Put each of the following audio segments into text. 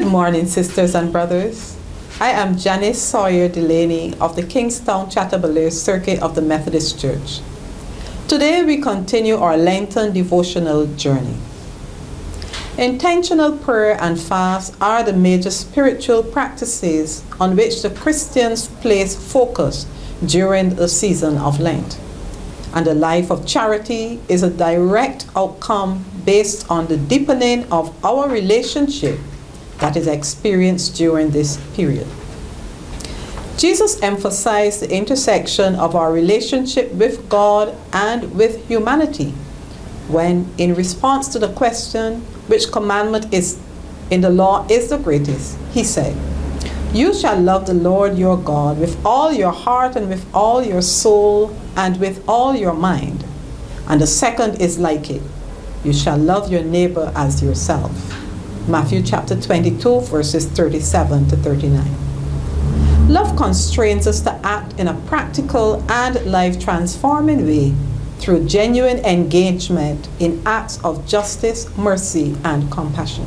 morning, sisters and brothers. I am Janice Soyer-Delaney of the Kingstown Chateaubelair Circuit of the Methodist Church. Today we continue our Lenten devotional journey. Intentional prayer and fast are the major spiritual practices on which the Christians place focus during the season of Lent. And the life of charity is a direct outcome based on the deepening of our relationship that is experienced during this period. Jesus emphasized the intersection of our relationship with God and with humanity when, in response to the question, which commandment is in the law is the greatest, he said, "You shall love the Lord your God with all your heart and with all your soul and with all your mind. And the second is like it, you shall love your neighbor as yourself." Matthew chapter 22, verses 37 to 39. Love constrains us to act in a practical and life-transforming way through genuine engagement in acts of justice, mercy, and compassion.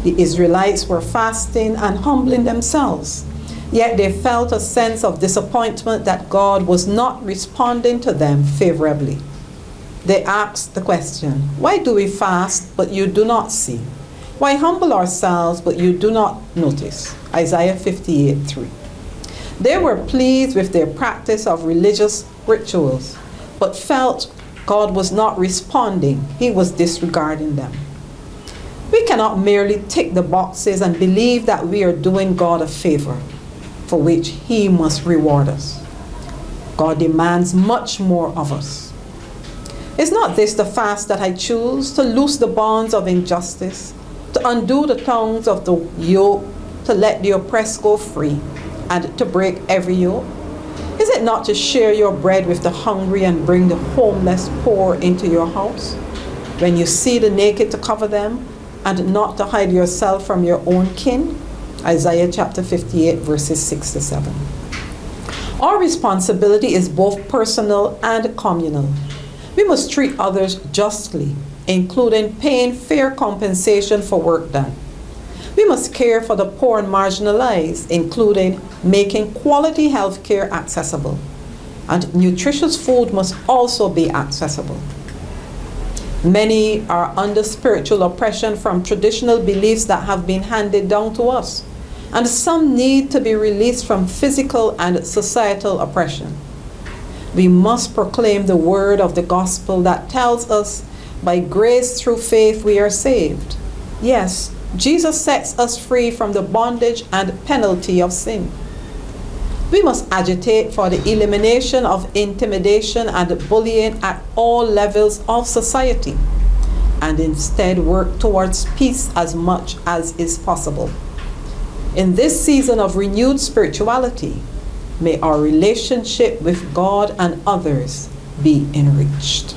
The Israelites were fasting and humbling themselves, yet they felt a sense of disappointment that God was not responding to them favorably. They asked the question, "Why do we fast, but you do not see? Why humble ourselves, but you do not notice?" Isaiah 58:3. They were pleased with their practice of religious rituals, but felt God was not responding. He was disregarding them. We cannot merely tick the boxes and believe that we are doing God a favor, for which He must reward us. God demands much more of us. Is not this the fast that I choose, to loose the bonds of injustice, to undo the tongues of the yoke, to let the oppressed go free, and to break every yoke? Is it not to share your bread with the hungry and bring the homeless poor into your house? When you see the naked, to cover them, and not to hide yourself from your own kin? Isaiah chapter 58, verses 6 to 7. Our responsibility is both personal and communal. We must treat others justly, including paying fair compensation for work done. We must care for the poor and marginalized, including making quality health care accessible. And nutritious food must also be accessible. Many are under spiritual oppression from traditional beliefs that have been handed down to us, and some need to be released from physical and societal oppression. We must proclaim the word of the gospel that tells us by grace through faith we are saved. Yes, Jesus sets us free from the bondage and penalty of sin. We must agitate for the elimination of intimidation and bullying at all levels of society, and instead work towards peace as much as is possible. In this season of renewed spirituality, may our relationship with God and others be enriched.